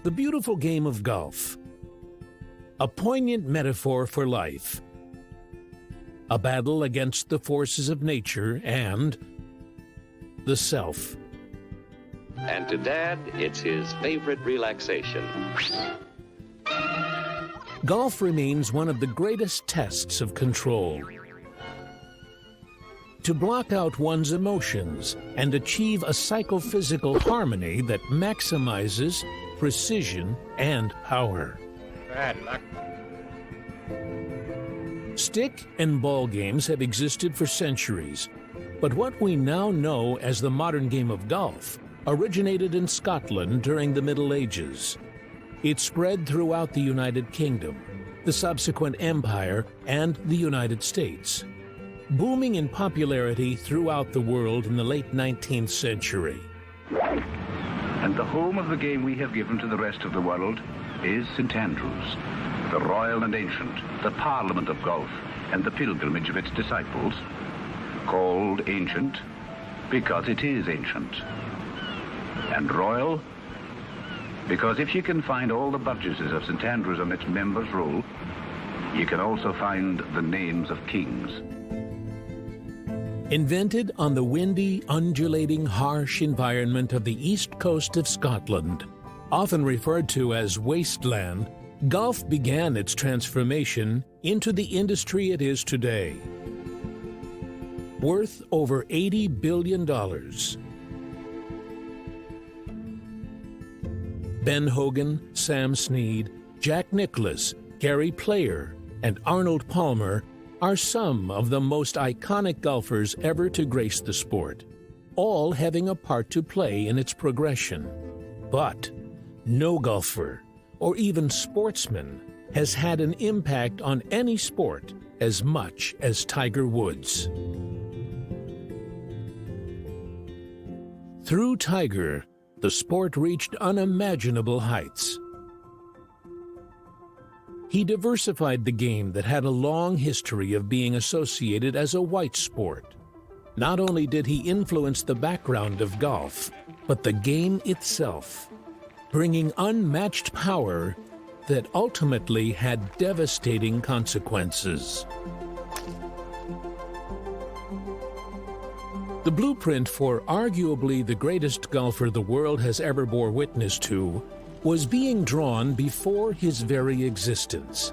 The beautiful game of golf. A poignant metaphor for life. A battle against the forces of nature and the self. And to Dad, it's his favorite relaxation. Golf remains one of the greatest tests of control. To block out one's emotions and achieve a psychophysical harmony that maximizes precision and power. Bad luck. Stick and ball games have existed for centuries, but what we now know as the modern game of golf originated in Scotland during the Middle Ages. It spread throughout the United Kingdom, the subsequent Empire, and the United States, booming in popularity throughout the world in the late 19th century. And the home of the game we have given to the rest of the world is St. Andrews, the royal and ancient, the parliament of golf, and the pilgrimage of its disciples, called ancient because it is ancient, and royal because if you can find all the burgesses of St. Andrews on its members' roll, you can also find the names of kings. Invented on the windy, undulating, harsh environment of the east coast of Scotland, often referred to as wasteland, golf began its transformation into the industry it is today. Worth over $80 billion. Ben Hogan, Sam Snead, Jack Nicklaus, Gary Player, and Arnold Palmer are some of the most iconic golfers ever to grace the sport, all having a part to play in its progression. But no golfer, or even sportsman, has had an impact on any sport as much as Tiger Woods. Through Tiger, the sport reached unimaginable heights. He diversified the game that had a long history of being associated as a white sport. Not only did he influence the background of golf, but the game itself, bringing unmatched power that ultimately had devastating consequences. The blueprint for arguably the greatest golfer the world has ever bore witness to was being drawn before his very existence.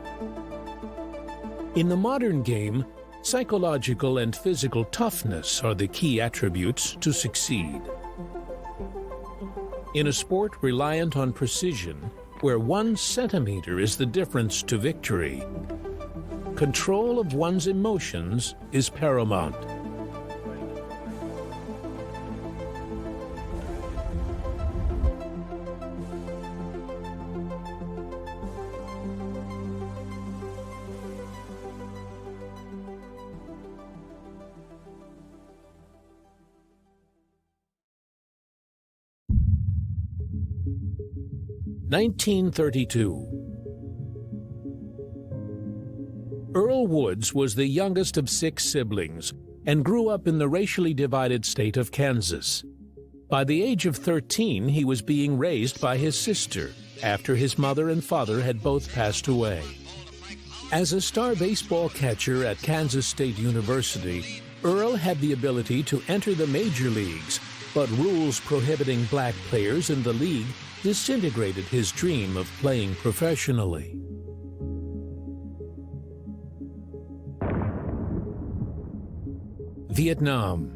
In the modern game, psychological and physical toughness are the key attributes to succeed. In a sport reliant on precision, where 1 centimeter is the difference to victory, control of one's emotions is paramount. (1932) Earl Woods was the youngest of 6 siblings and grew up in the racially divided state of Kansas. By the age of 13, he was being raised by his sister after his mother and father had both passed away. As a star baseball catcher at Kansas State University, Earl had the ability to enter the major leagues, but rules prohibiting black players in the league disintegrated his dream of playing professionally. Vietnam.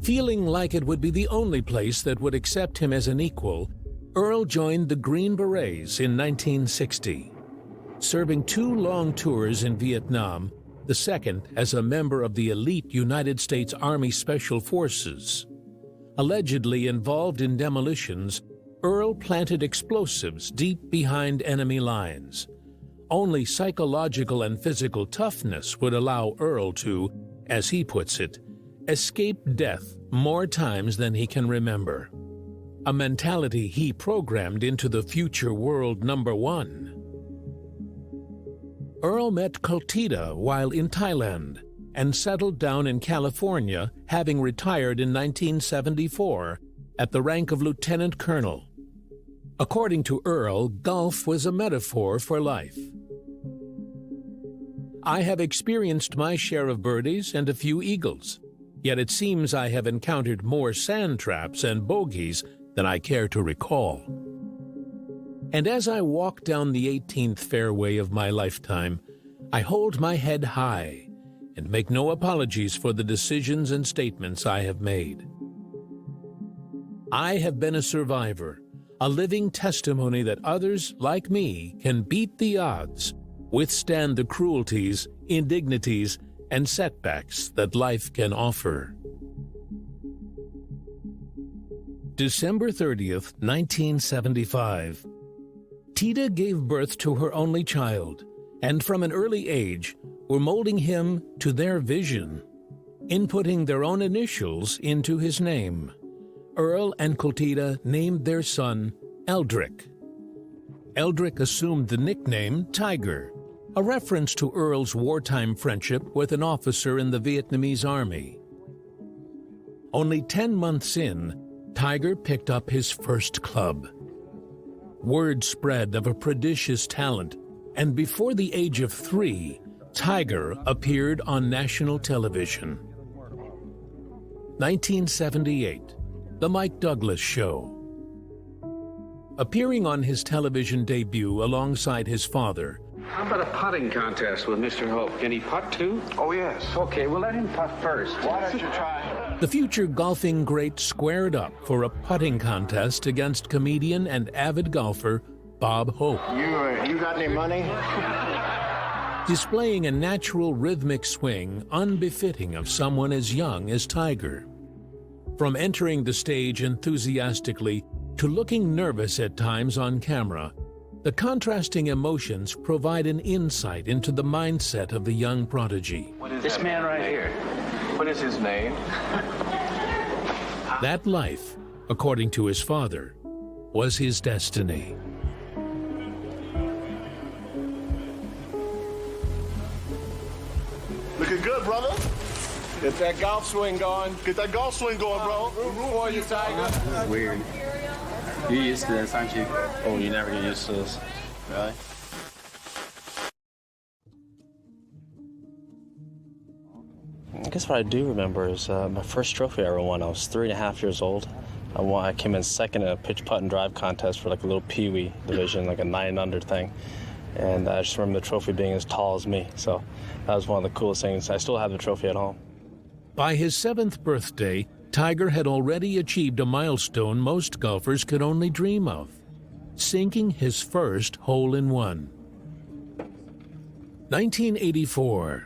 Feeling like it would be the only place that would accept him as an equal, Earl joined the Green Berets in 1960. Serving 2 long tours in Vietnam, the second as a member of the elite United States Army Special Forces. Allegedly involved in demolitions, Earl planted explosives deep behind enemy lines. Only psychological and physical toughness would allow Earl to, as he puts it, escape death more times than he can remember. A mentality he programmed into the future world #1. Earl met Kultida while in Thailand and settled down in California, having retired in 1974 at the rank of lieutenant colonel. According to Earl, golf was a metaphor for life. I have experienced my share of birdies and a few eagles, yet it seems I have encountered more sand traps and bogeys than I care to recall. And as I walk down the 18th fairway of my lifetime, I hold my head high and make no apologies for the decisions and statements I have made. I have been a survivor, a living testimony that others, like me, can beat the odds, withstand the cruelties, indignities, and setbacks that life can offer. December 30th, 1975. Tita gave birth to her only child, and from an early age were molding him to their vision, inputting their own initials into his name. Earl and Clotilda named their son Eldrick. Eldrick assumed the nickname Tiger, a reference to Earl's wartime friendship with an officer in the Vietnamese army. Only 10 months in, Tiger picked up his first club. Word spread of a prodigious talent, and before the age of 3, Tiger appeared on national television. 1978, The Mike Douglas Show. Appearing on his television debut alongside his father, How about a putting contest with Mr. Hope? Can he putt too? Oh, yes. Okay, well, let him putt first. Why don't you try? the future golfing great squared up for a putting contest against comedian and avid golfer Bob Hope. You got any money? Displaying a natural rhythmic swing unbefitting of someone as young as Tiger. From entering the stage enthusiastically to looking nervous at times on camera, the contrasting emotions provide an insight into the mindset of the young prodigy. This man right here. What is his name? That life, according to his father, was his destiny. Looking good, brother. Get that golf swing going. Get that golf swing going, bro. Root for you, Tiger. Weird. You're used to this, aren't you? Oh, you never get used to this. Really? I guess what I do remember is my first trophy I ever won. I was 3.5 years old. I came in second in a pitch, putt, and drive contest for like a little peewee division, like a 9-under thing. And I just remember the trophy being as tall as me. So that was one of the coolest things. I still have the trophy at home. By his 7th birthday, Tiger had already achieved a milestone most golfers could only dream of, sinking his first hole-in-one. 1984.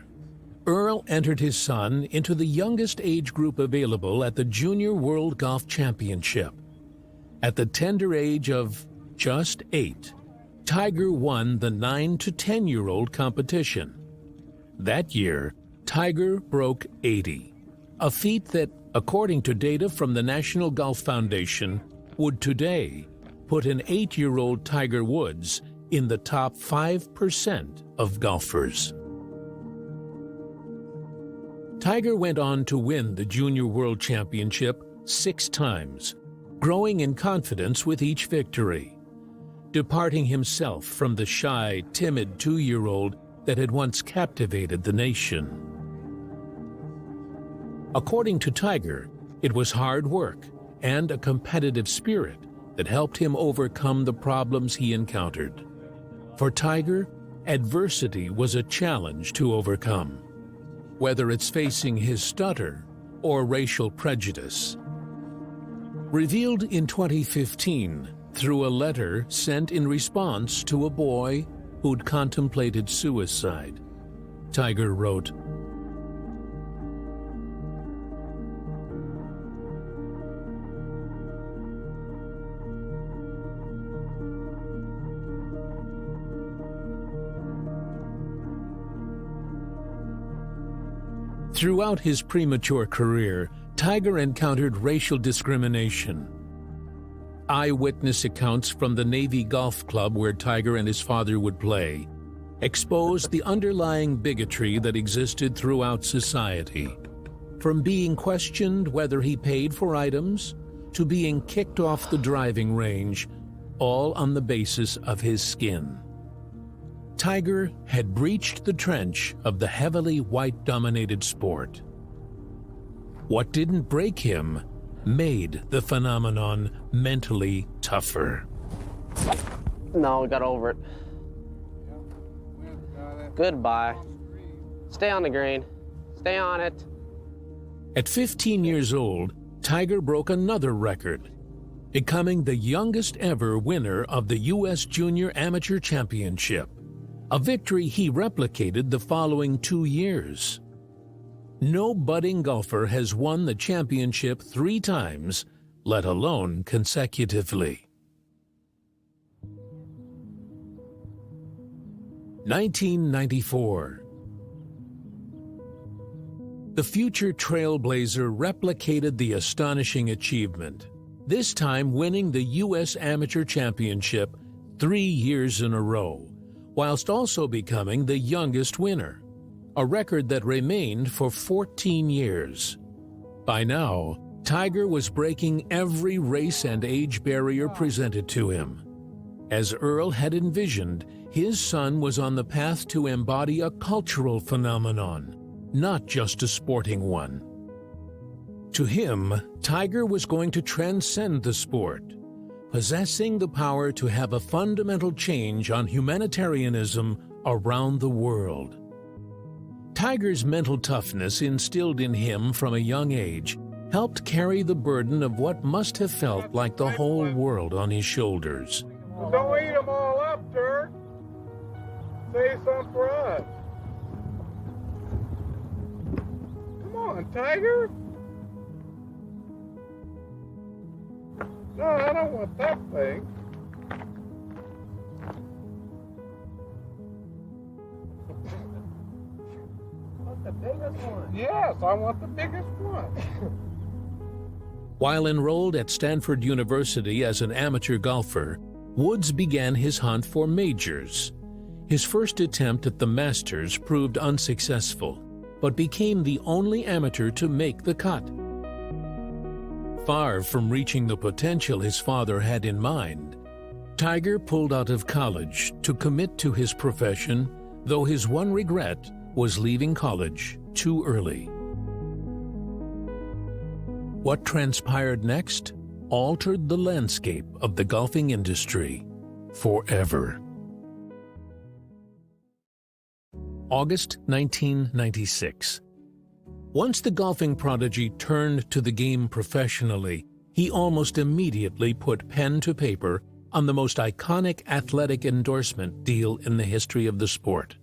Earl entered his son into the youngest age group available at the Junior World Golf Championship. At the tender age of just 8, Tiger won the 9 to 10-year-old competition. That year, Tiger broke 80, a feat that, according to data from the National Golf Foundation, would today put an 8-year-old Tiger Woods in the top 5% of golfers. Tiger went on to win the Junior World Championship 6 times, growing in confidence with each victory, departing himself from the shy, timid 2-year-old that had once captivated the nation. According to Tiger, it was hard work and a competitive spirit that helped him overcome the problems he encountered. For Tiger, adversity was a challenge to overcome, whether it's facing his stutter or racial prejudice. Revealed in 2015 through a letter sent in response to a boy who'd contemplated suicide, Tiger wrote, throughout his premature career, Tiger encountered racial discrimination. Eyewitness accounts from the Navy Golf Club where Tiger and his father would play exposed the underlying bigotry that existed throughout society. From being questioned whether he paid for items, to being kicked off the driving range, all on the basis of his skin. Tiger had breached the trench of the heavily white-dominated sport. What didn't break him made the phenomenon mentally tougher. No, we got over it. Goodbye. Stay on the green. Stay on it. At 15 years old, Tiger broke another record, becoming the youngest ever winner of the U.S. Junior Amateur Championship, a victory he replicated the following 2 years. No budding golfer has won the championship 3 times, let alone consecutively. 1994. The future trailblazer replicated the astonishing achievement, this time winning the U.S. Amateur Championship 3 years in a row, whilst also becoming the youngest winner, a record that remained for 14 years. By now, Tiger was breaking every race and age barrier presented to him. As Earl had envisioned, his son was on the path to embody a cultural phenomenon, not just a sporting one. To him, Tiger was going to transcend the sport, possessing the power to have a fundamental change on humanitarianism around the world. Tiger's mental toughness instilled in him from a young age helped carry the burden of what must have felt like the whole world on his shoulders. Don't eat them all up, Dirk. Save some for us. Come on, Tiger. No, I don't want that thing. Want the biggest one? Yes, I want the biggest one. While enrolled at Stanford University as an amateur golfer, Woods began his hunt for majors. His first attempt at the Masters proved unsuccessful, but became the only amateur to make the cut. Far from reaching the potential his father had in mind, Tiger pulled out of college to commit to his profession, though his one regret was leaving college too early. What transpired next altered the landscape of the golfing industry forever. August 1996. Once the golfing prodigy turned to the game professionally, he almost immediately put pen to paper on the most iconic athletic endorsement deal in the history of the sport.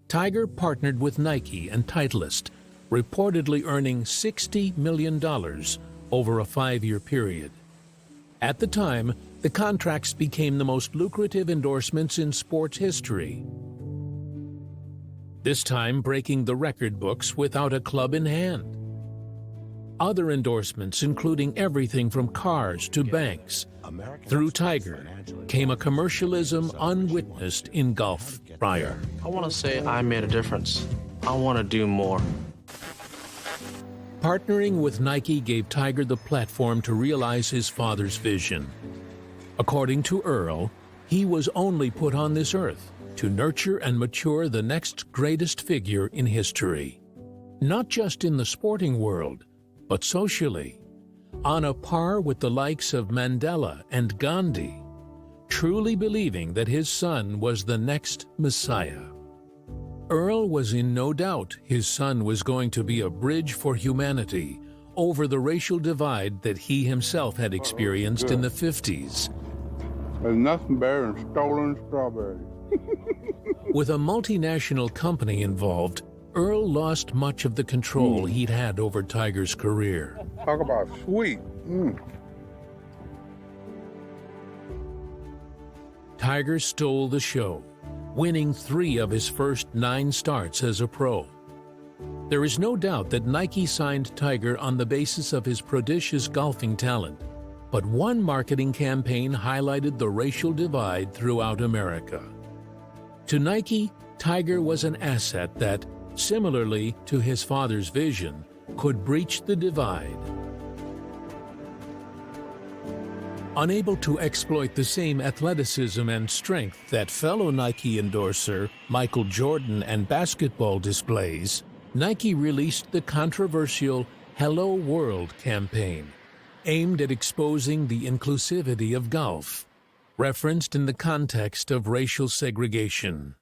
Tiger partnered with Nike and Titleist, reportedly earning $60 million over a 5-year period. At the time, the contracts became the most lucrative endorsements in sports history, this time breaking the record books without a club in hand. Other endorsements, including everything from cars to banks, through Tiger came a commercialism unwitnessed in golf prior. I want to say I made a difference. I want to do more. Partnering with Nike gave Tiger the platform to realize his father's vision. According to Earl, he was only put on this earth to nurture and mature the next greatest figure in history, not just in the sporting world, but socially, on a par with the likes of Mandela and Gandhi, truly believing that his son was the next Messiah. Earl was in no doubt his son was going to be a bridge for humanity over the racial divide that he himself had experienced in the 50s. There's nothing better than stolen strawberries. With a multinational company involved, Earl lost much of the control he'd had over Tiger's career. Talk about sweet. Tiger stole the show, winning 3 of his first 9 starts as a pro. There is no doubt that Nike signed Tiger on the basis of his prodigious golfing talent, but one marketing campaign highlighted the racial divide throughout America. To Nike, Tiger was an asset that, similarly to his father's vision, could breach the divide. Unable to exploit the same athleticism and strength that fellow Nike endorser Michael Jordan and basketball displays, Nike released the controversial Hello World campaign, aimed at exposing the inclusivity of golf, referenced in the context of racial segregation.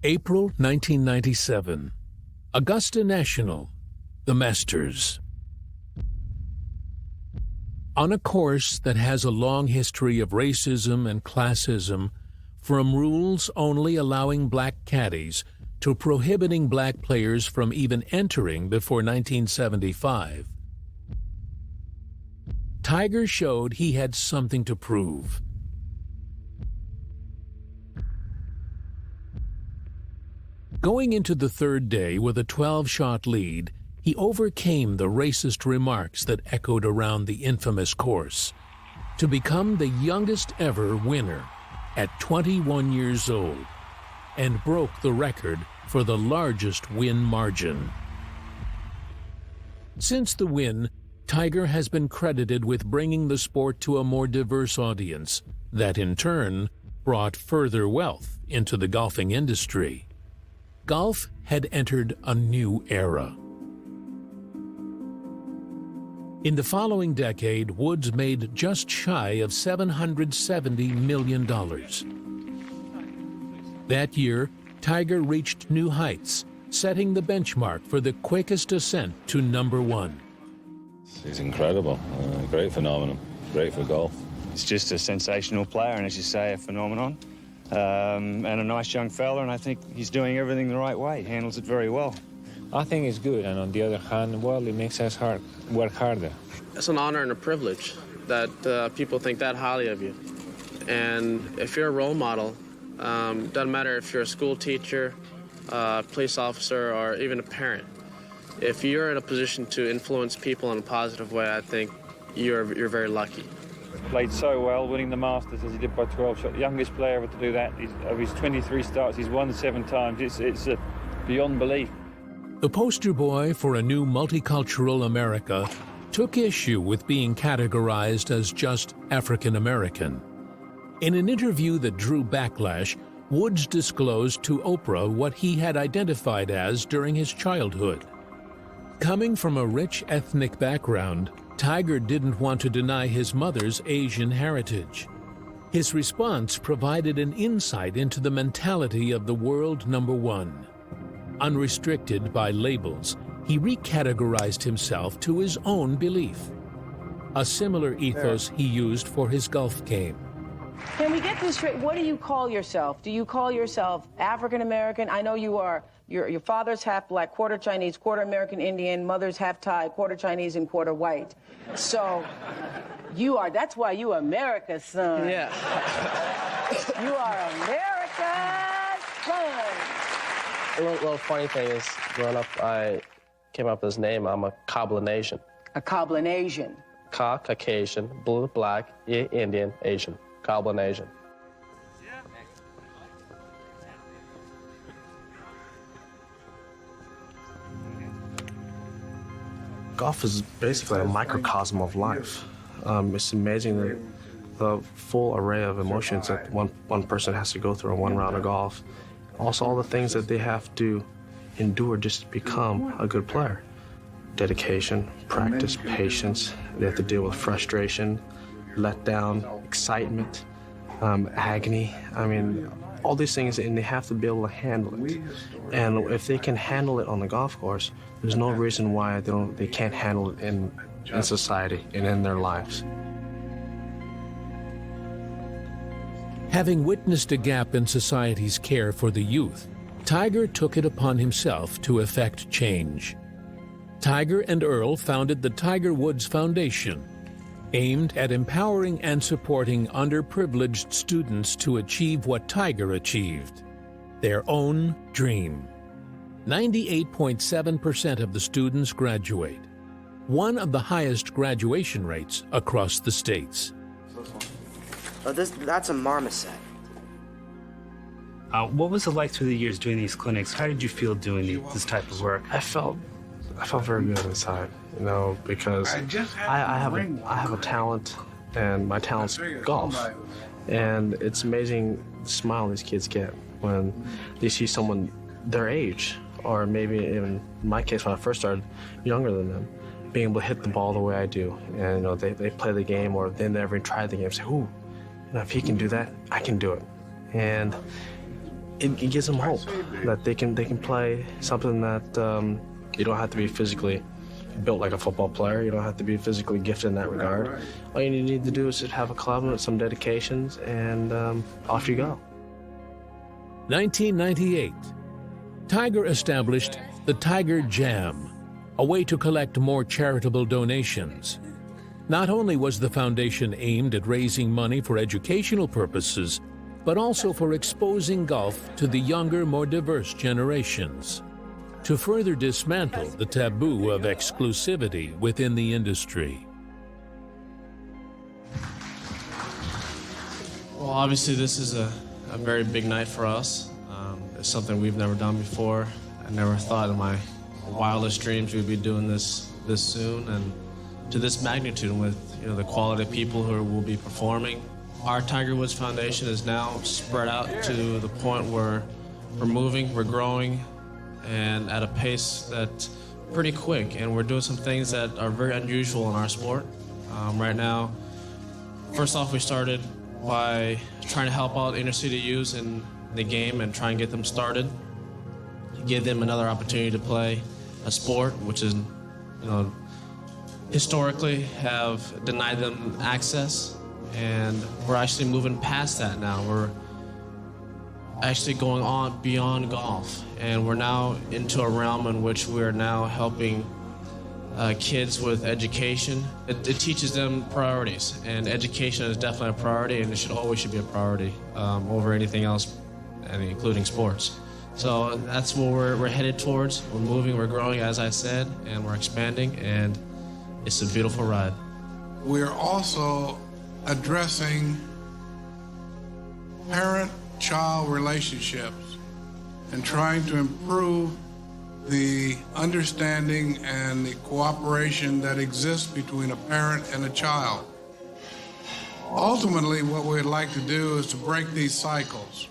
April 1997. Augusta National, the Masters. On a course that has a long history of racism and classism, from rules only allowing black caddies to prohibiting black players from even entering before 1975, Tiger showed he had something to prove. Going into the third day with a 12-shot lead, he overcame the racist remarks that echoed around the infamous course to become the youngest ever winner at 21 years old and broke the record for the largest win margin. Since the win, Tiger has been credited with bringing the sport to a more diverse audience that in turn brought further wealth into the golfing industry. Golf had entered a new era. In the following decade, Woods made just shy of $770 million. That year, Tiger reached new heights, setting the benchmark for the quickest ascent to number one. He's incredible, great phenomenon, great for golf. He's just a sensational player, and as you say, a phenomenon. And a nice young fella, and I think he's doing everything the right way. He handles it very well. I think it's good, and on the other hand, well, it makes us work harder. It's an honor and a privilege that people think that highly of you. And if you're a role model, doesn't matter if you're a school teacher, police officer, or even a parent. If you're in a position to influence people in a positive way, I think you're very lucky. Played so well, winning the Masters as he did by 12 shots. Youngest player ever to do that. Of his 23 starts, he's won 7 times. It's beyond belief. The poster boy for a new multicultural America took issue with being categorized as just African American. In an interview that drew backlash, Woods disclosed to Oprah what he had identified as during his childhood. Coming from a rich ethnic background, Tiger didn't want to deny his mother's Asian heritage. His response provided an insight into the mentality of the world number one. Unrestricted by labels, he recategorized himself to his own belief. A similar ethos he used for his golf game. Can we get this straight? What do you call yourself? Do you call yourself African American? I know you are. Your father's half black, quarter Chinese, quarter American Indian, mother's half Thai, quarter Chinese, and quarter white. So you are, that's why you America's son. Yeah. You are America's son. A little funny thing is, growing up, I came up with this name. I'm a Cablinasian. A Cablinasian. Caucasian, blue, black, Indian, Asian. Cablinasian. Golf is basically a microcosm of life. It's amazing the full array of emotions that one person has to go through in one round of golf. Also, all the things that they have to endure just to become a good player. Dedication, practice, patience. They have to deal with frustration, letdown, excitement, agony. I mean, all these things, and they have to be able to handle it. And if they can handle it on the golf course, there's no reason why they can't handle it in society and in their lives. Having witnessed a gap in society's care for the youth, Tiger took it upon himself to effect change. Tiger and Earl founded the Tiger Woods Foundation, aimed at empowering and supporting underprivileged students to achieve what Tiger achieved, their own dream. 98.7% of the students graduate, one of the highest graduation rates across the states. That's a marmoset. What was it like through the years doing these clinics? How did you feel doing this type of work? I felt very good inside, you know, because I have a talent, and my talent's golf. And it's amazing the smile these kids get when they see someone their age, or maybe even in my case when I first started, younger than them, being able to hit the ball the way I do. And you know, they play the game, or they never even tried the game, say, ooh, you know, if he can do that, I can do it. And it gives them hope that they can play something that you don't have to be physically built like a football player. You don't have to be physically gifted in that regard. All you need to do is just have a club with some dedications, and off you go. 1998, Tiger established the Tiger Jam, a way to collect more charitable donations. Not only was the foundation aimed at raising money for educational purposes, but also for exposing golf to the younger, more diverse generations, to further dismantle the taboo of exclusivity within the industry. Well, obviously this is a very big night for us. It's something we've never done before. I never thought in my wildest dreams we'd be doing this soon, and to this magnitude, with the quality of people who will be performing. Our Tiger Woods Foundation is now spread out to the point where we're moving, we're growing, and at a pace that's pretty quick. And we're doing some things that are very unusual in our sport. Right now, first off, we started by trying to help out inner city youths in the game and try and get them started, give them another opportunity to play a sport, which is, historically have denied them access. And we're actually moving past that now. We're actually going on beyond golf, and we're now into a realm in which we're now helping kids with education. It teaches them priorities, and education is definitely a priority, and it should be a priority over anything else, and including sports. So that's where we're headed towards. We're moving, we're growing, as I said, and we're expanding, and it's a beautiful ride. We're also addressing parent-child relationships and trying to improve the understanding and the cooperation that exists between a parent and a child. Ultimately, what we'd like to do is to break these cycles.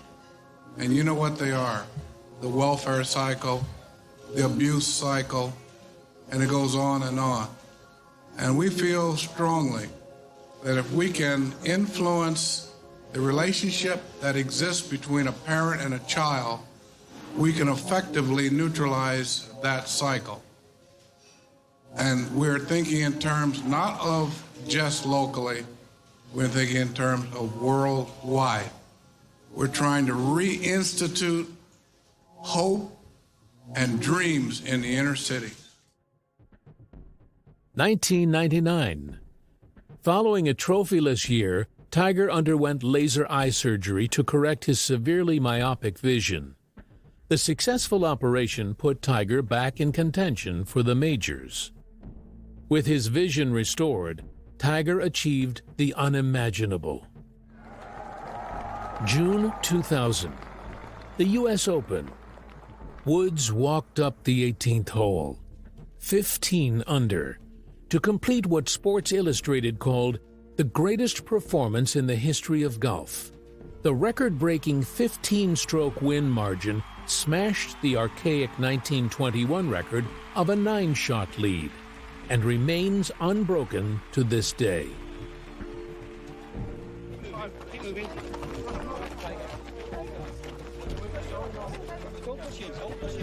And you know what they are: the welfare cycle, the abuse cycle, and it goes on and on. And we feel strongly that if we can influence the relationship that exists between a parent and a child, we can effectively neutralize that cycle. And we're thinking in terms not of just locally, we're thinking in terms of worldwide. We're trying to reinstitute hope and dreams in the inner city. 1999. Following a trophyless year, Tiger underwent laser eye surgery to correct his severely myopic vision. The successful operation put Tiger back in contention for the majors. With his vision restored, Tiger achieved the unimaginable. June 2000, the U.S. Open. Woods walked up the 18th hole, 15 under, to complete what Sports Illustrated called the greatest performance in the history of golf. The record-breaking 15-stroke win margin smashed the archaic 1921 record of a 9-shot lead and remains unbroken to this day.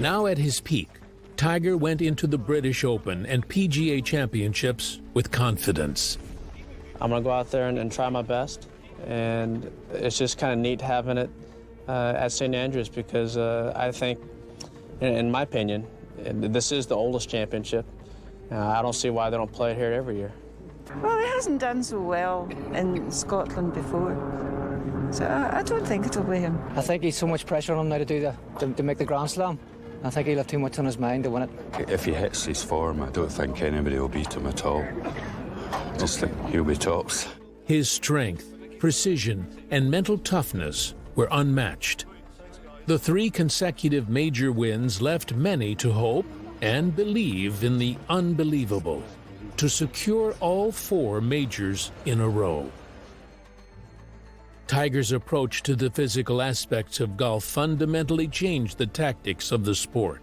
Now at his peak, Tiger went into the British Open and PGA Championships with confidence. I'm going to go out there and try my best, and it's just kind of neat having it at St. Andrews because I think, in my opinion, this is the oldest championship. I don't see why they don't play it here every year. Well, he hasn't done so well in Scotland before, so I don't think it'll be him. I think he's so much pressure on him now to make the Grand Slam. I think he'll have too much on his mind to win it. If he hits his form, I don't think anybody will beat him at all. I just think he'll be tops. His strength, precision, and mental toughness were unmatched. The 3 consecutive major wins left many to hope and believe in the unbelievable, to secure all 4 majors in a row. Tiger's approach to the physical aspects of golf fundamentally changed the tactics of the sport.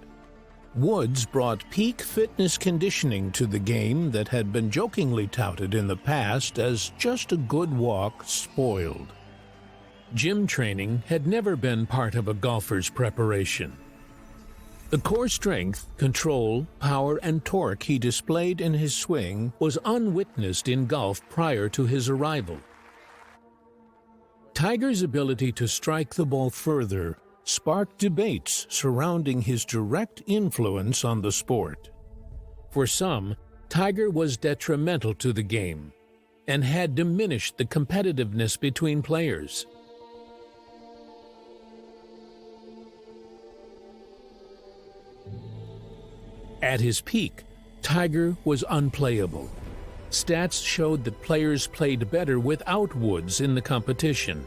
Woods brought peak fitness conditioning to the game that had been jokingly touted in the past as just a good walk spoiled. Gym training had never been part of a golfer's preparation. The core strength, control, power, and torque he displayed in his swing was unwitnessed in golf prior to his arrival. Tiger's ability to strike the ball further sparked debates surrounding his direct influence on the sport. For some, Tiger was detrimental to the game and had diminished the competitiveness between players. At his peak, Tiger was unplayable. Stats showed that players played better without Woods in the competition.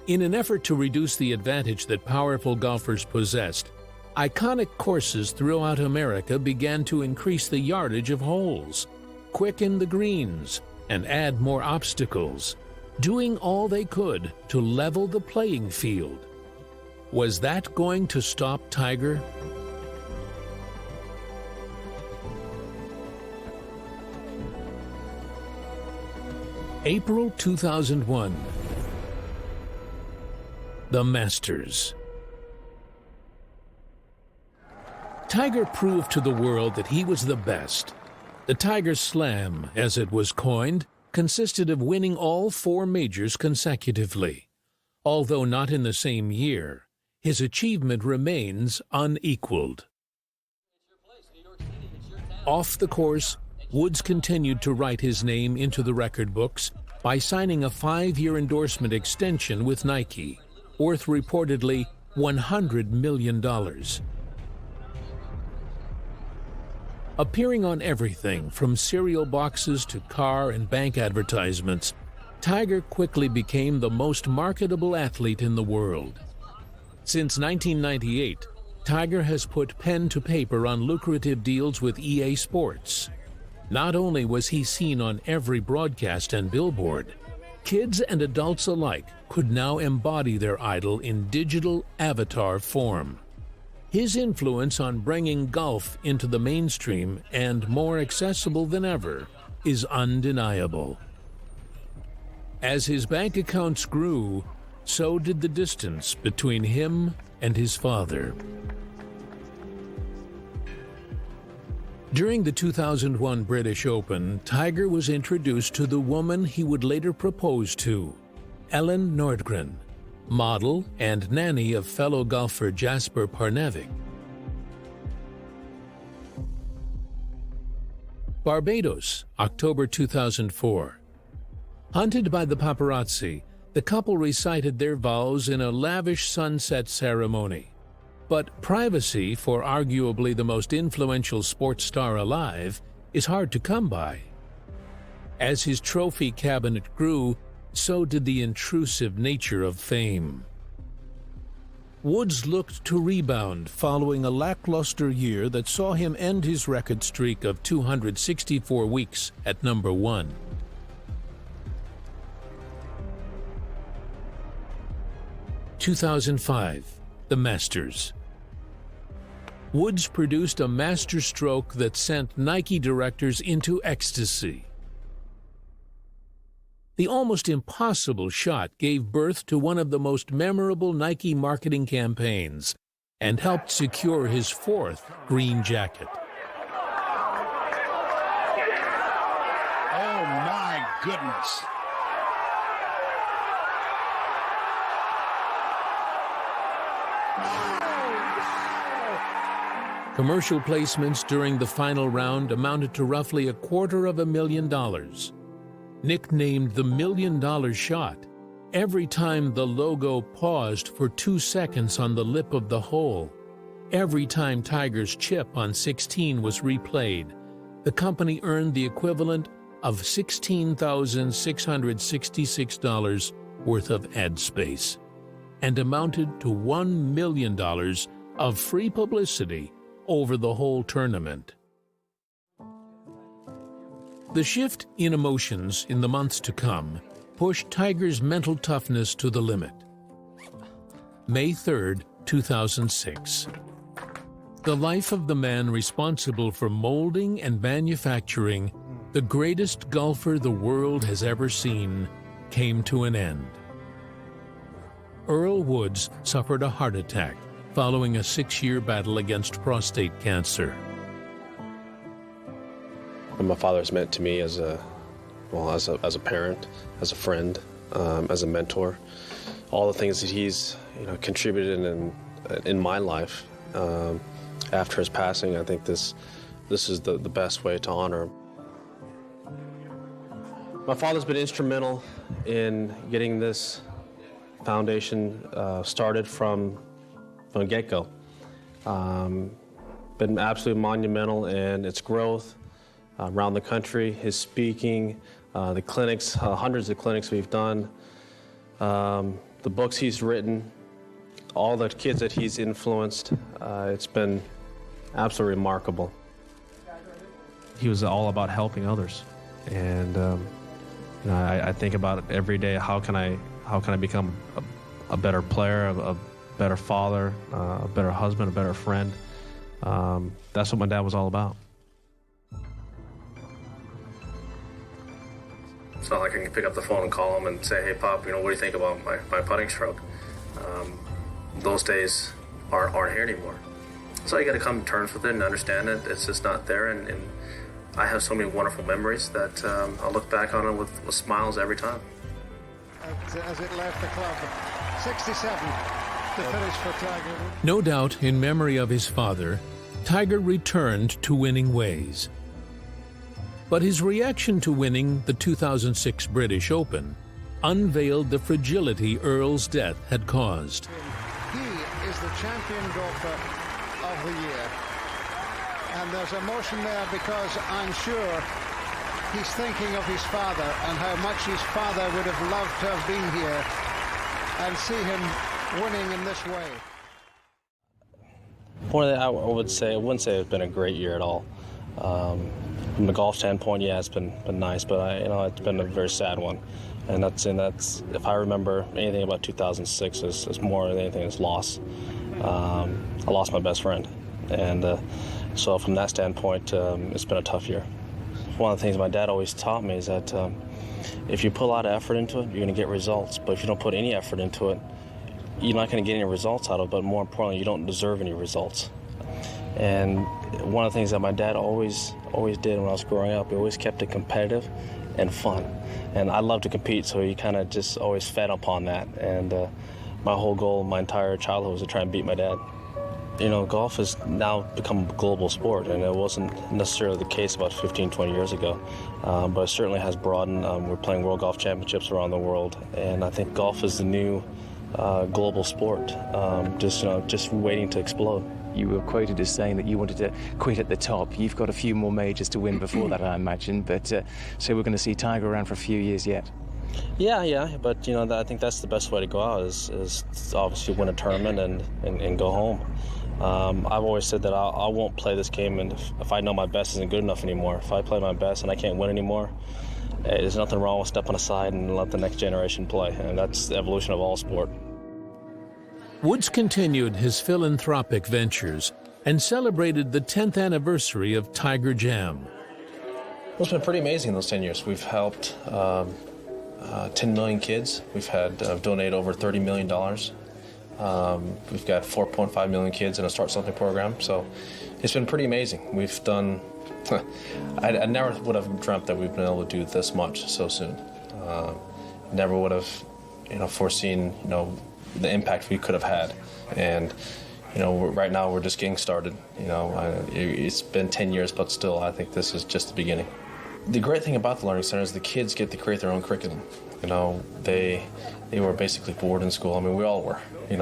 In an effort to reduce the advantage that powerful golfers possessed, iconic courses throughout America began to increase the yardage of holes, quicken the greens, and add more obstacles, doing all they could to level the playing field. Was that going to stop Tiger? April 2001. The Masters. Tiger proved to the world that he was the best. The Tiger Slam, as it was coined, consisted of winning all 4 majors consecutively. Although not in the same year, his achievement remains unequaled. Off the course, Woods continued to write his name into the record books by signing a 5-year endorsement extension with Nike, worth reportedly $100 million. Appearing on everything from cereal boxes to car and bank advertisements, Tiger quickly became the most marketable athlete in the world. Since 1998, Tiger has put pen to paper on lucrative deals with EA Sports. Not only was he seen on every broadcast and billboard, kids and adults alike could now embody their idol in digital avatar form. His influence on bringing golf into the mainstream and more accessible than ever is undeniable. As his bank accounts grew, so did the distance between him and his father. During the 2001 British Open, Tiger was introduced to the woman he would later propose to, Ellen Nordgren, model and nanny of fellow golfer Jasper Parnevik. Barbados, October 2004. Hunted by the paparazzi, the couple recited their vows in a lavish sunset ceremony. But privacy for arguably the most influential sports star alive is hard to come by. As his trophy cabinet grew, so did the intrusive nature of fame. Woods looked to rebound following a lackluster year that saw him end his record streak of 264 weeks at number 1. (2005) The Masters. Woods produced a master stroke that sent Nike directors into ecstasy. The almost impossible shot gave birth to one of the most memorable Nike marketing campaigns and helped secure his 4th green jacket. Oh my goodness. Commercial placements during the final round amounted to roughly $250,000. Nicknamed the $1 million shot, every time the logo paused for 2 seconds on the lip of the hole, every time Tiger's chip on 16 was replayed, the company earned the equivalent of $16,666 worth of ad space and amounted to $1 million of free publicity over the whole tournament. The shift in emotions in the months to come pushed Tiger's mental toughness to the limit. May 3, 2006. The life of the man responsible for molding and manufacturing the greatest golfer the world has ever seen came to an end. Earl Woods suffered a heart attack following a 6-year battle against prostate cancer. My father's meant to me as a parent, as a friend, as a mentor. All the things that he's contributed in my life. After his passing, I think this is the best way to honor him. My father's been instrumental in getting this foundation started from get-go. Been absolutely monumental in its growth around the country, his speaking, the clinics, hundreds of clinics we've done, the books he's written, all the kids that he's influenced. It's been absolutely remarkable. He was all about helping others, and I think about it every day. How can I become a better player, a better father, a better husband, a better friend? That's what my dad was all about. It's not like I can pick up the phone and call him and say, "Hey, Pop, what do you think about my putting stroke?" Those days aren't here anymore. So you got to come to terms with it and understand it. It's just not there, and I have so many wonderful memories that I'll look back on it with smiles every time. As it left the club, 67 to finish for Tiger. No doubt, in memory of his father, Tiger returned to winning ways. But his reaction to winning the 2006 British Open unveiled the fragility Earl's death had caused. He is the champion golfer of the year. And there's emotion there because I'm sure he's thinking of his father and how much his father would have loved to have been here and see him winning in this way. I wouldn't say it's been a great year at all. From a golf standpoint, yeah, it's been nice, but it's been a very sad one. And that's if I remember anything about 2006, it's more than anything, it's loss. I lost my best friend, and so from that standpoint, it's been a tough year. One of the things my dad always taught me is that if you put a lot of effort into it, you're going to get results. But if you don't put any effort into it, you're not going to get any results out of it. But more importantly, you don't deserve any results. And one of the things that my dad always did when I was growing up, he always kept it competitive and fun. And I love to compete, so he kind of just always fed upon that. And my whole goal, my entire childhood, was to try and beat my dad. Golf has now become a global sport, and it wasn't necessarily the case about 15, 20 years ago, but it certainly has broadened. We're playing World Golf Championships around the world, and I think golf is the new global sport, just waiting to explode. You were quoted as saying that you wanted to quit at the top. You've got a few more majors to win before that, I imagine, but so we're going to see Tiger around for a few years yet. Yeah, but I think that's the best way to go out is obviously win a tournament and go home. I've always said that I won't play this game, and if I know my best isn't good enough anymore, if I play my best and I can't win anymore, there's nothing wrong with stepping aside and let the next generation play, and that's the evolution of all sport. Woods continued his philanthropic ventures and celebrated the 10th anniversary of Tiger Jam. It's been pretty amazing those 10 years. We've helped 10 million kids. We've had donate over $30 million. We've got 4.5 million kids in a Start Something program. So it's been pretty amazing. We've done, I never would have dreamt that we've been able to do this much so soon. Never would have, foreseen, the impact we could have had. And right now we're just getting started. It's been 10 years, but still, I think this is just the beginning. The great thing about the Learning Center is the kids get to create their own curriculum. They were basically bored in school. I mean, we all were. And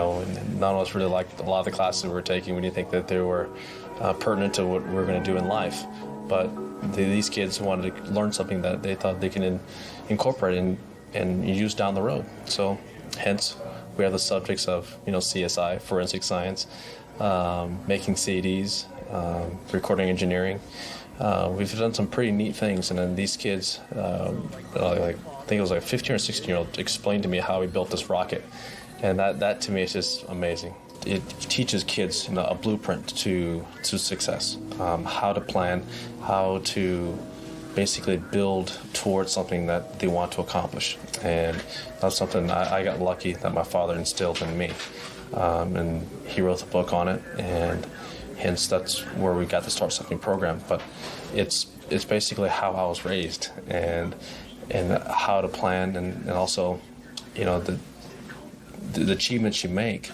none of us really liked a lot of the classes we were taking. We didn't think that they were pertinent to what we were going to do in life. But these kids wanted to learn something that they thought they can incorporate and use down the road. So, hence, we have the subjects of CSI, forensic science, making CDs, recording engineering. We've done some pretty neat things, and then these kids, I think it was like a 15 or 16-year-old, explained to me how he built this rocket, and that to me is just amazing. It teaches kids a blueprint to success, how to plan, how to basically build towards something that they want to accomplish. And that's something I got lucky that my father instilled in me. And he wrote the book on it, and hence that's where we got the Start Something program. But it's basically how I was raised and how to plan, and also the achievements you make,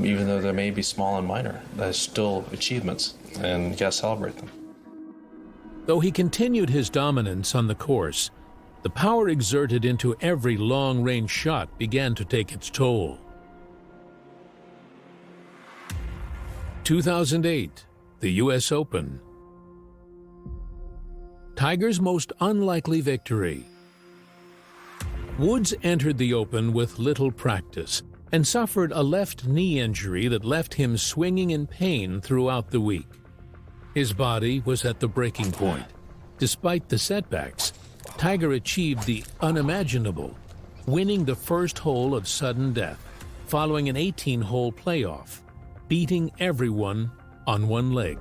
even though they may be small and minor, they're still achievements, and you gotta celebrate them. Though he continued his dominance on the course, the power exerted into every long-range shot began to take its toll. 2008, the U.S. Open. Tiger's most unlikely victory. Woods entered the Open with little practice and suffered a left knee injury that left him swinging in pain throughout the week. His body was at the breaking point. Despite the setbacks, Tiger achieved the unimaginable, winning the first hole of sudden death, following an 18-hole playoff, beating everyone on one leg.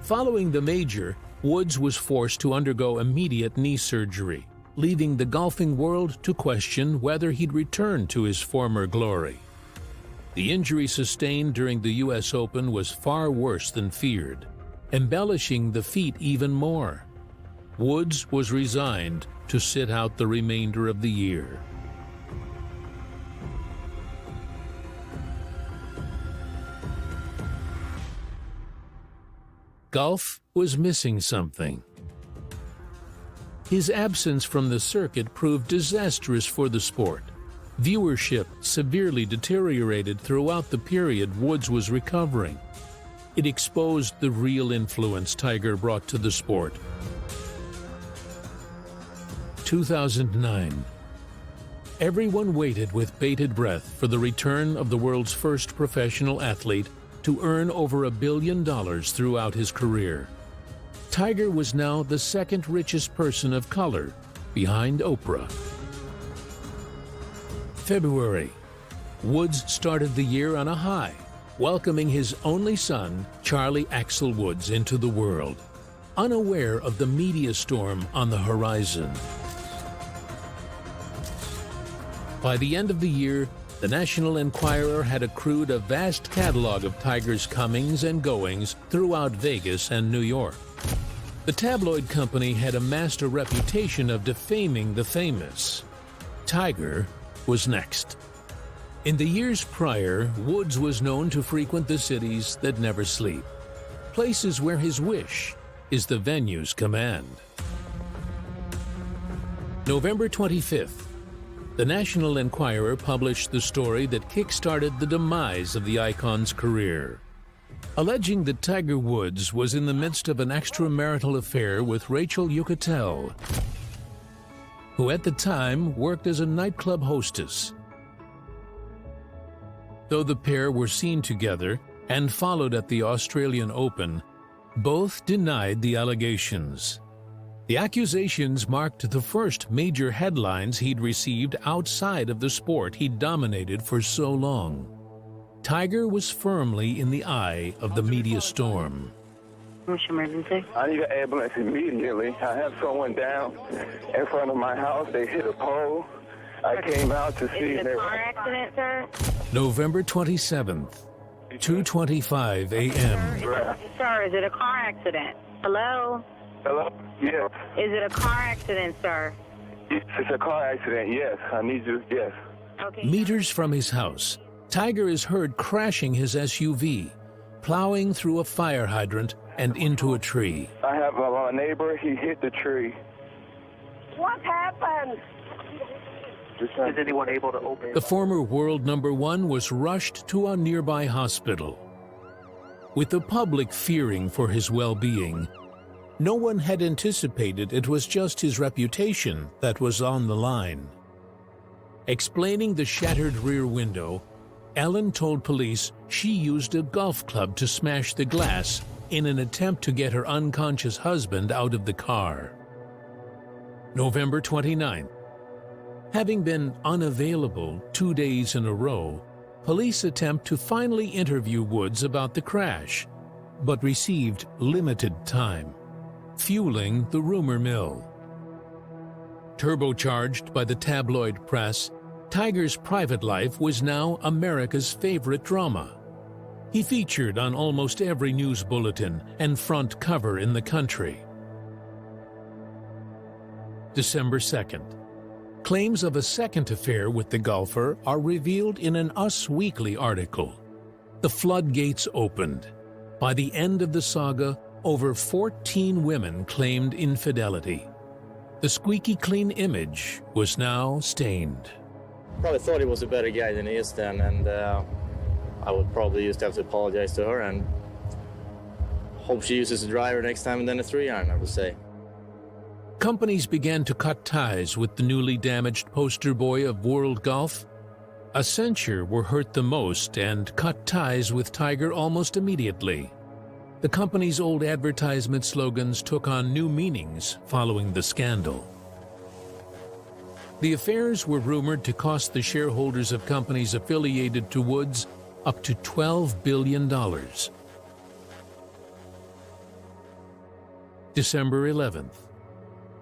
Following the major, Woods was forced to undergo immediate knee surgery, leaving the golfing world to question whether he'd return to his former glory. The injury sustained during the U.S. Open was far worse than feared, embellishing the feat even more. Woods was resigned to sit out the remainder of the year. Golf was missing something. His absence from the circuit proved disastrous for the sport. Viewership severely deteriorated throughout the period Woods was recovering. It exposed the real influence Tiger brought to the sport. 2009. Everyone waited with bated breath for the return of the world's first professional athlete to earn over $1 billion throughout his career. Tiger was now the second richest person of color, behind Oprah. February. Woods started the year on a high, welcoming his only son, Charlie Axel Woods, into the world, unaware of the media storm on the horizon. By the end of the year, the National Enquirer had accrued a vast catalog of Tiger's comings and goings throughout Vegas and New York. The tabloid company had amassed a reputation of defaming the famous. Tiger was next. In the years prior, Woods was known to frequent the cities that never sleep, places where his wish is the venue's command. November 25th, the National Enquirer published the story that kick-started the demise of the icon's career, alleging that Tiger Woods was in the midst of an extramarital affair with Rachel Yucatel, who at the time worked as a nightclub hostess. Though the pair were seen together and followed at the Australian Open, both denied the allegations. The accusations marked the first major headlines he'd received outside of the sport he'd dominated for so long. Tiger was firmly in the eye of the media storm. What's your emergency? I need an ambulance immediately. I have someone down in front of my house. They hit a pole. I came out to see. Is it a car accident, sir? November 27th, 2:25 a.m. Sir, is it a car accident? Hello? Hello? Yes. Is it a car accident, sir? It's a car accident, yes. I need you, yes. Meters from his house, Tiger is heard crashing his SUV, plowing through a fire hydrant and into a tree. I have my neighbor, he hit the tree. What happened? Is anyone able to open? The former world #1 was rushed to a nearby hospital. With the public fearing for his well-being, no one had anticipated it was just his reputation that was on the line. Explaining the shattered rear window, Ellen told police she used a golf club to smash the glass in an attempt to get her unconscious husband out of the car. November 29th. Having been unavailable 2 days in a row, police attempt to finally interview Woods about the crash, but received limited time, fueling the rumor mill. Turbocharged by the tabloid press, Tiger's private life was now America's favorite drama. He featured on almost every news bulletin and front cover in the country. December 2nd. Claims of a second affair with the golfer are revealed in an Us Weekly article. The floodgates opened. By the end of the saga, over 14 women claimed infidelity. The squeaky clean image was now stained. Probably thought he was a better guy than he is then, and I would probably just have to apologize to her and hope she uses a driver next time and then a 3-iron, I would say. Companies began to cut ties with the newly damaged poster boy of world golf. Accenture were hurt the most and cut ties with Tiger almost immediately. The company's old advertisement slogans took on new meanings following the scandal. The affairs were rumored to cost the shareholders of companies affiliated to Woods up to $12 billion. December 11th.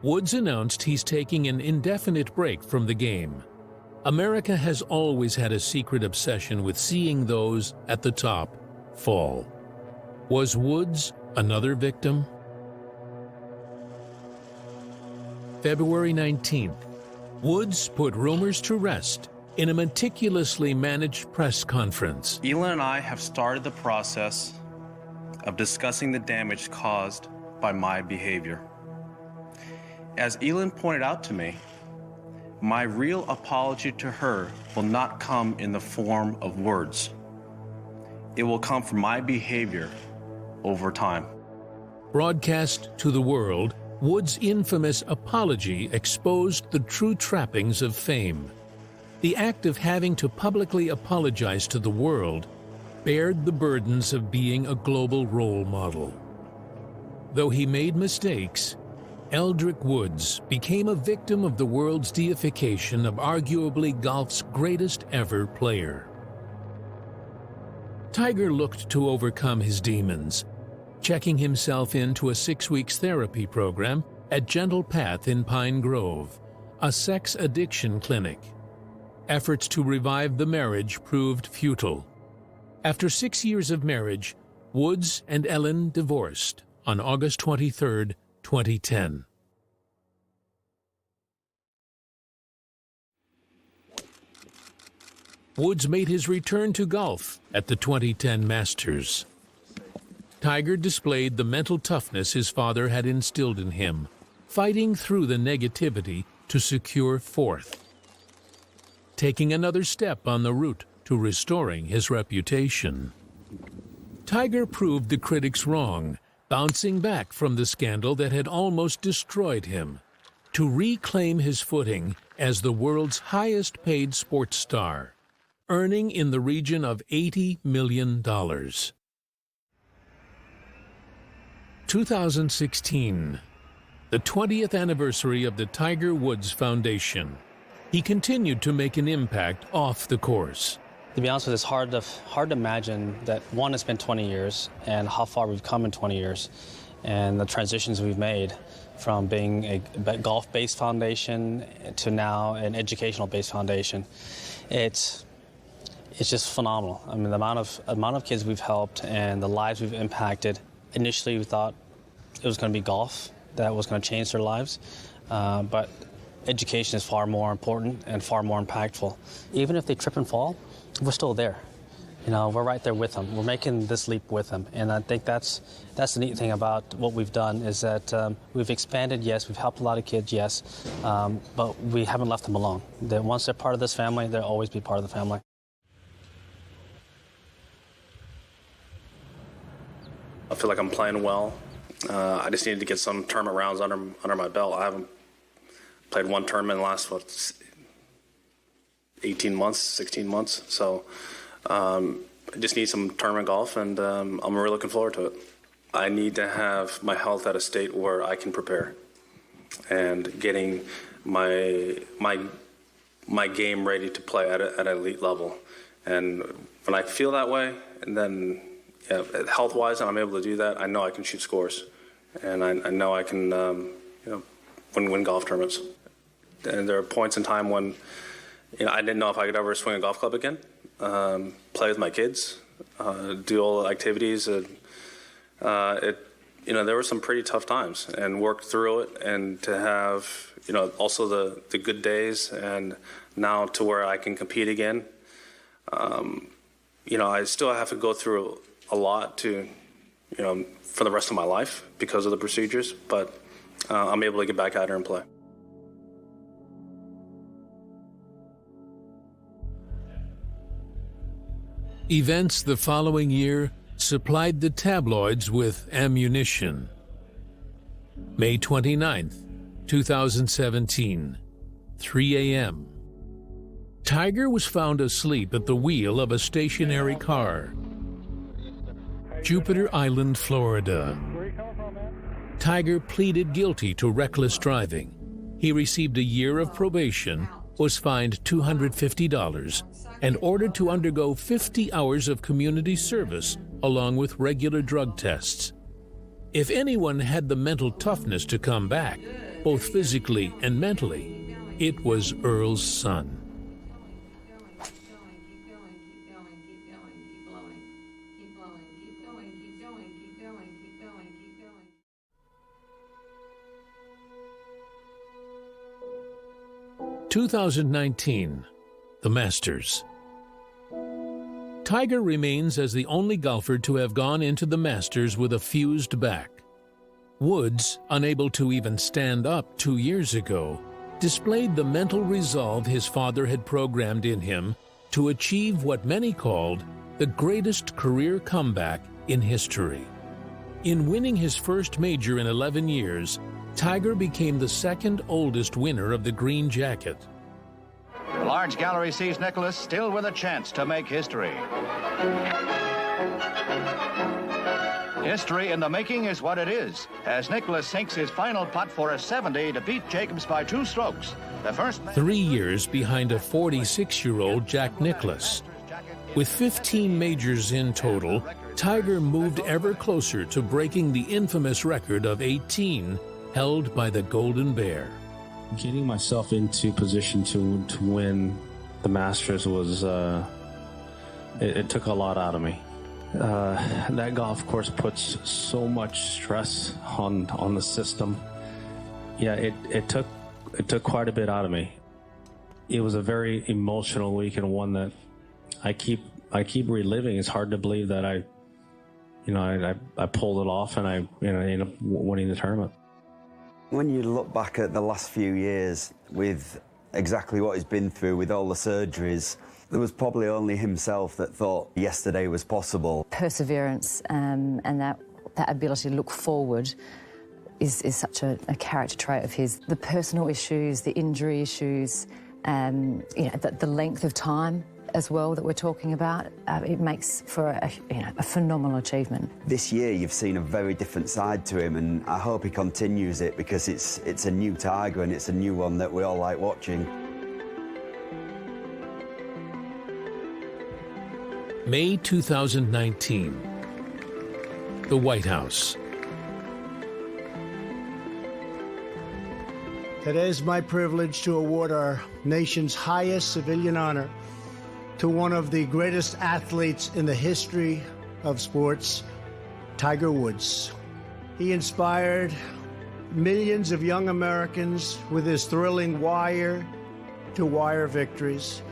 Woods announced he's taking an indefinite break from the game. America has always had a secret obsession with seeing those at the top fall. Was Woods another victim? February 19th. Woods put rumors to rest in a meticulously managed press conference. Elin and I have started the process of discussing the damage caused by my behavior. As Elin pointed out to me, my real apology to her will not come in the form of words. It will come from my behavior over time. Broadcast to the world, Woods' infamous apology exposed the true trappings of fame. The act of having to publicly apologize to the world bared the burdens of being a global role model. Though he made mistakes, Eldrick Woods became a victim of the world's deification of arguably golf's greatest ever player. Tiger looked to overcome his demons, checking himself into a 6-week therapy program at Gentle Path in Pine Grove, a sex addiction clinic. Efforts to revive the marriage proved futile. After 6 years of marriage, Woods and Ellen divorced on August 23, 2010. Woods made his return to golf at the 2010 Masters. Tiger displayed the mental toughness his father had instilled in him, fighting through the negativity to secure fourth, taking another step on the route to restoring his reputation. Tiger proved the critics wrong, bouncing back from the scandal that had almost destroyed him, to reclaim his footing as the world's highest-paid sports star, earning in the region of $80 million. 2016, the 20th anniversary of the Tiger Woods Foundation. He continued to make an impact off the course. To be honest with you, it's hard to imagine that, one, it's been 20 years and how far we've come in 20 years and the transitions we've made from being a golf-based foundation to now an educational-based foundation. It's just phenomenal. I mean, the amount of kids we've helped and the lives we've impacted. Initially, we thought it was going to be golf that was going to change their lives, but education is far more important and far more impactful. Even if they trip and fall, we're still there. You know, we're right there with them. We're making this leap with them. And I think that's the neat thing about what we've done is that we've expanded, yes, we've helped a lot of kids, yes, but we haven't left them alone. That once they're part of this family, they'll always be part of the family. I feel like I'm playing well. I just needed to get some tournament rounds under my belt. I haven't played one tournament in the last, 18 months, 16 months. So I just need some tournament golf, and I'm really looking forward to it. I need to have my health at a state where I can prepare and getting my game ready to play at an elite level. And when I feel that way, and then health-wise, and I'm able to do that, I know I can shoot scores. And I know I can, win golf tournaments. And there are points in time when, I didn't know if I could ever swing a golf club again, play with my kids, do all the activities. There were some pretty tough times, and worked through it, and to have, also the good days, and now to where I can compete again. I still have to go through a lot to, for the rest of my life because of the procedures, but I'm able to get back out there and play. Events the following year supplied the tabloids with ammunition. May 29th, 2017, 3 a.m. Tiger was found asleep at the wheel of a stationary car. Jupiter Island, Florida. Tiger pleaded guilty to reckless driving. He received a year of probation, was fined $250, and ordered to undergo 50 hours of community service along with regular drug tests. If anyone had the mental toughness to come back, both physically and mentally, it was Earl's son. (2019) The Masters. Tiger remains as the only golfer to have gone into the Masters with a fused back. Woods, unable to even stand up 2 years ago, displayed the mental resolve his father had programmed in him to achieve what many called the greatest career comeback in history. In winning his first major in 11 years, Tiger became the second oldest winner of the green jacket. The large gallery sees Nicklaus still with a chance to make history. History in the making is what it is, as Nicklaus sinks his final putt for a 70 to beat Jacobs by 2 strokes. The first 3 years behind a 46-year-old Jack Nicklaus. With 15 majors in total, Tiger moved ever closer to breaking the infamous record of 18 held by the Golden Bear. Getting myself into position to win the Masters was, it took a lot out of me. That golf course puts so much stress on the system. Yeah, it took quite a bit out of me. It was a very emotional week, and one that I keep reliving. It's hard to believe that I pulled it off, and I ended up winning the tournament. When you look back at the last few years with exactly what he's been through with all the surgeries, there was probably only himself that thought yesterday was possible. Perseverance and that ability to look forward is such a character trait of his. The personal issues, the injury issues, the length of time as well that we're talking about, it makes for a phenomenal achievement. This year you've seen a very different side to him, and I hope he continues it, because it's a new Tiger, and it's a new one that we all like watching. May 2019. The White House. Today is my privilege to award our nation's highest civilian honor to one of the greatest athletes in the history of sports, Tiger Woods. He inspired millions of young Americans with his thrilling wire-to-wire victories.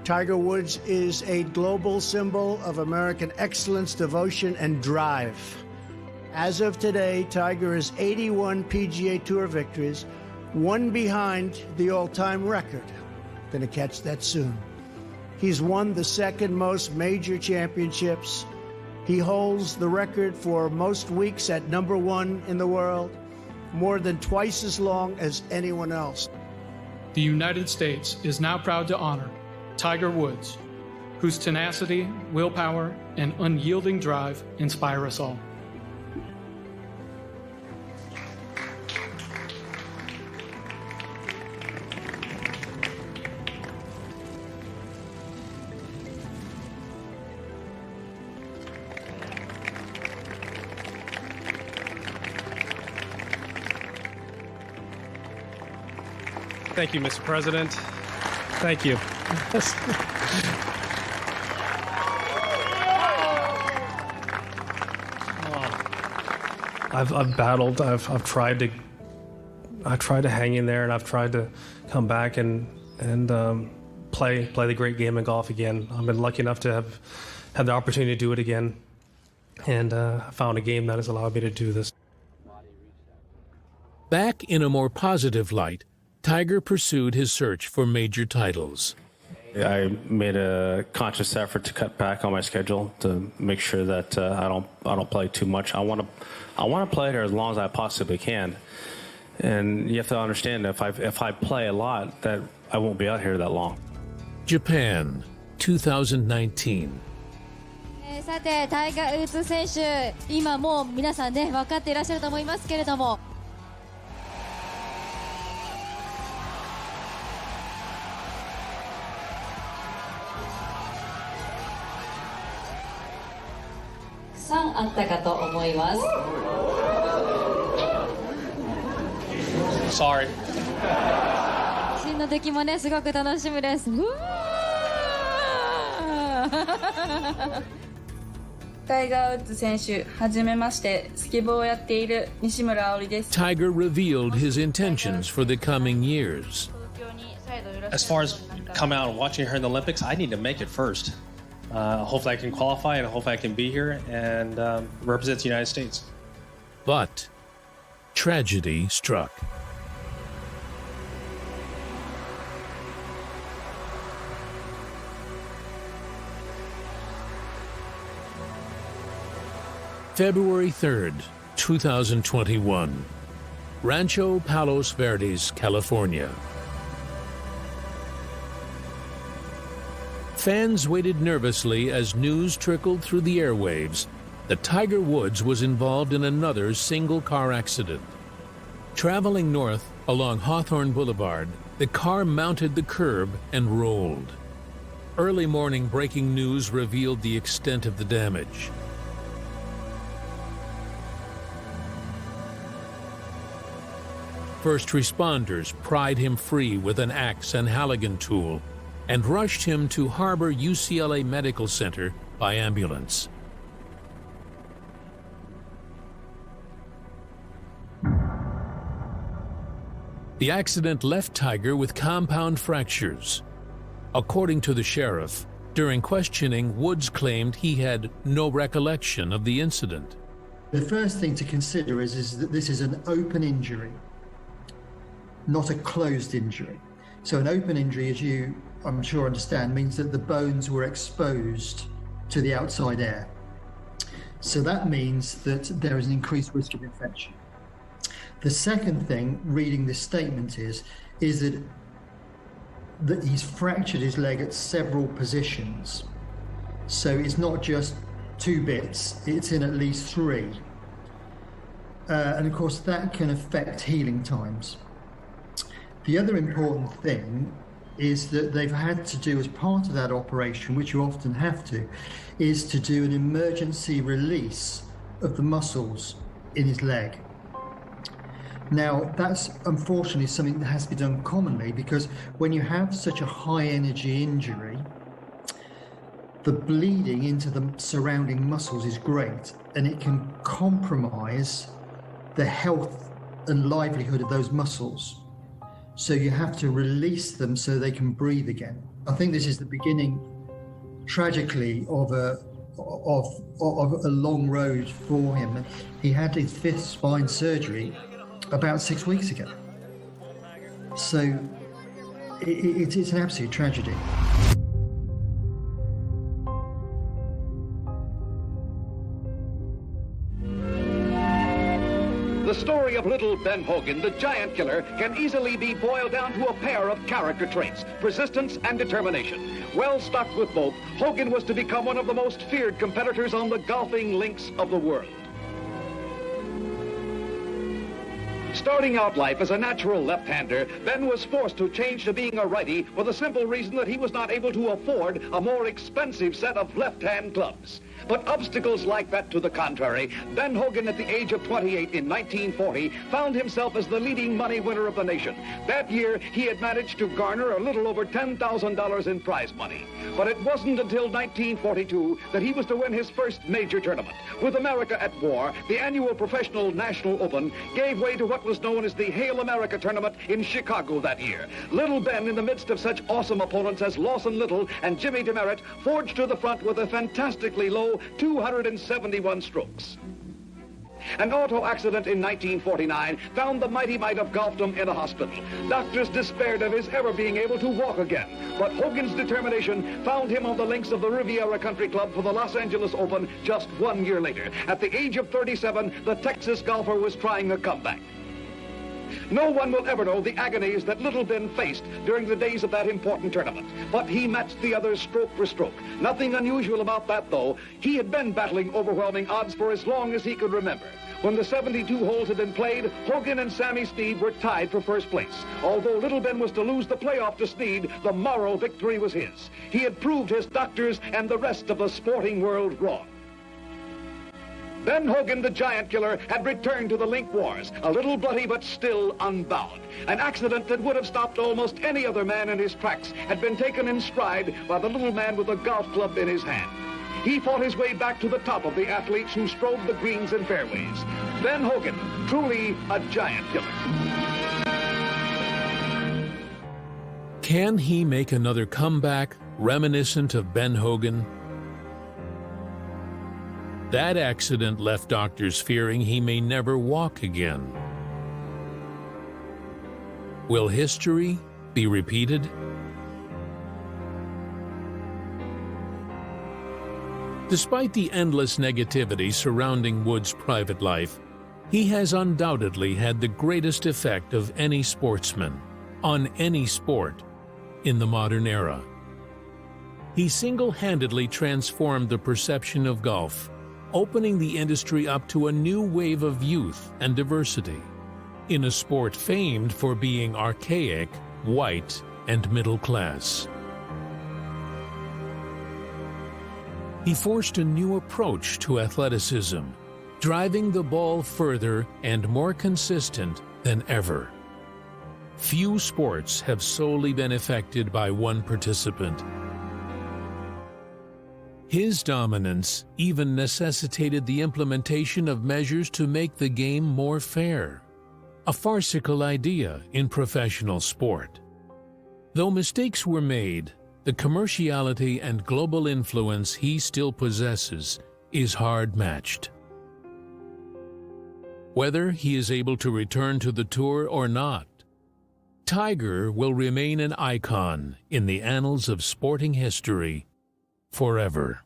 Tiger Woods is a global symbol of American excellence, devotion, and drive. As of today, Tiger has 81 PGA Tour victories, one behind the all-time record. Gonna catch that soon. He's won the second most major championships. He holds the record for most weeks at #1 in the world, more than twice as long as anyone else. The United States is now proud to honor Tiger Woods, whose tenacity, willpower, and unyielding drive inspire us all. Thank you, Mr. President. Thank you. I've battled. I've tried to hang in there, and I've tried to come back and play the great game of golf again. I've been lucky enough to have had the opportunity to do it again, and I found a game that has allowed me to do this. Back in a more positive light, Tiger pursued his search for major titles. I made a conscious effort to cut back on my schedule to make sure that I don't play too much. I want to play here as long as I possibly can, and you have to understand that if I play a lot, that I won't be out here that long. Japan, 2019. さてタイガー・ウッズ選手、今もう皆さんね分かっていらっしゃると思いますけれども。あったかと思います。Sorry. 真の出来もねすごく楽しみです。タイガー・ウッズ選手、はじめまして、スケボーをやっている西村碧です。Tiger revealed his intentions for the coming years. As far as come out and watching her in the Olympics, I need to make it first. Hopefully I can qualify, and hopefully I can be here and represent the United States. But tragedy struck. February 3rd, 2021. Rancho Palos Verdes, California. Fans waited nervously as news trickled through the airwaves that Tiger Woods was involved in another single-car accident. Traveling north along Hawthorne Boulevard, the car mounted the curb and rolled. Early morning breaking news revealed the extent of the damage. First responders pried him free with an axe and Halligan tool and rushed him to Harbor UCLA Medical Center by ambulance. The accident left Tiger with compound fractures. According to the sheriff, during questioning, Woods claimed he had no recollection of the incident. The first thing to consider is that this is an open injury, not a closed injury. So an open injury, as you, I'm sure, understand, means that the bones were exposed to the outside air. So that means that there is an increased risk of infection. The second thing, reading this statement, is that he's fractured his leg at several positions. So it's not just two bits, it's in at least three. And of course, that can affect healing times. The other important thing is that they've had to do, as part of that operation, which you often have to, is to do an emergency release of the muscles in his leg. Now, that's unfortunately something that has to be done commonly, because when you have such a high energy injury, the bleeding into the surrounding muscles is great, and it can compromise the health and livelihood of those muscles. So you have to release them so they can breathe again. I think this is the beginning, tragically, of a long road for him. He had his 5th spine surgery about 6 weeks ago. So it's an absolute tragedy. The story of little Ben Hogan, the giant killer, can easily be boiled down to a pair of character traits, persistence and determination. Well stocked with both, Hogan was to become one of the most feared competitors on the golfing links of the world. Starting out life as a natural left-hander, Ben was forced to change to being a righty for the simple reason that he was not able to afford a more expensive set of left-hand clubs. But obstacles like that to the contrary, Ben Hogan at the age of 28 in 1940 found himself as the leading money winner of the nation. That year, he had managed to garner a little over $10,000 in prize money. But it wasn't until 1942 that he was to win his first major tournament. With America at war, the annual Professional National Open gave way to what was known as the Hail America Tournament in Chicago that year. Little Ben, in the midst of such awesome opponents as Lawson Little and Jimmy DeMeritt, forged to the front with a fantastically low 271 strokes. An auto accident in 1949 found the mighty might of golfdom in a hospital. Doctors despaired of his ever being able to walk again. But Hogan's determination found him on the links of the Riviera Country Club for the Los Angeles Open just 1 year later. At the age of 37, the Texas golfer was trying a comeback. No one will ever know the agonies that little Ben faced during the days of that important tournament. But he matched the others stroke for stroke. Nothing unusual about that, though. He had been battling overwhelming odds for as long as he could remember. When the 72 holes had been played, Hogan and Sammy Snead were tied for first place. Although little Ben was to lose the playoff to Snead, the moral victory was his. He had proved his doctors and the rest of the sporting world wrong. Ben Hogan, the giant killer, had returned to the link wars, a little bloody but still unbound. An accident that would have stopped almost any other man in his tracks had been taken in stride by the little man with a golf club in his hand. He fought his way back to the top of the athletes who strode the greens and fairways. Ben Hogan, truly a giant killer. Can he make another comeback reminiscent of Ben Hogan? That accident left doctors fearing he may never walk again. Will history be repeated? Despite the endless negativity surrounding Woods' private life, he has undoubtedly had the greatest effect of any sportsman on any sport in the modern era. He single-handedly transformed the perception of golf, opening the industry up to a new wave of youth and diversity, in a sport famed for being archaic, white, and middle class. He forced a new approach to athleticism, driving the ball further and more consistent than ever. Few sports have solely been affected by one participant. His dominance even necessitated the implementation of measures to make the game more fair, a farcical idea in professional sport. Though mistakes were made, the commerciality and global influence he still possesses is hard matched. Whether he is able to return to the tour or not, Tiger will remain an icon in the annals of sporting history forever.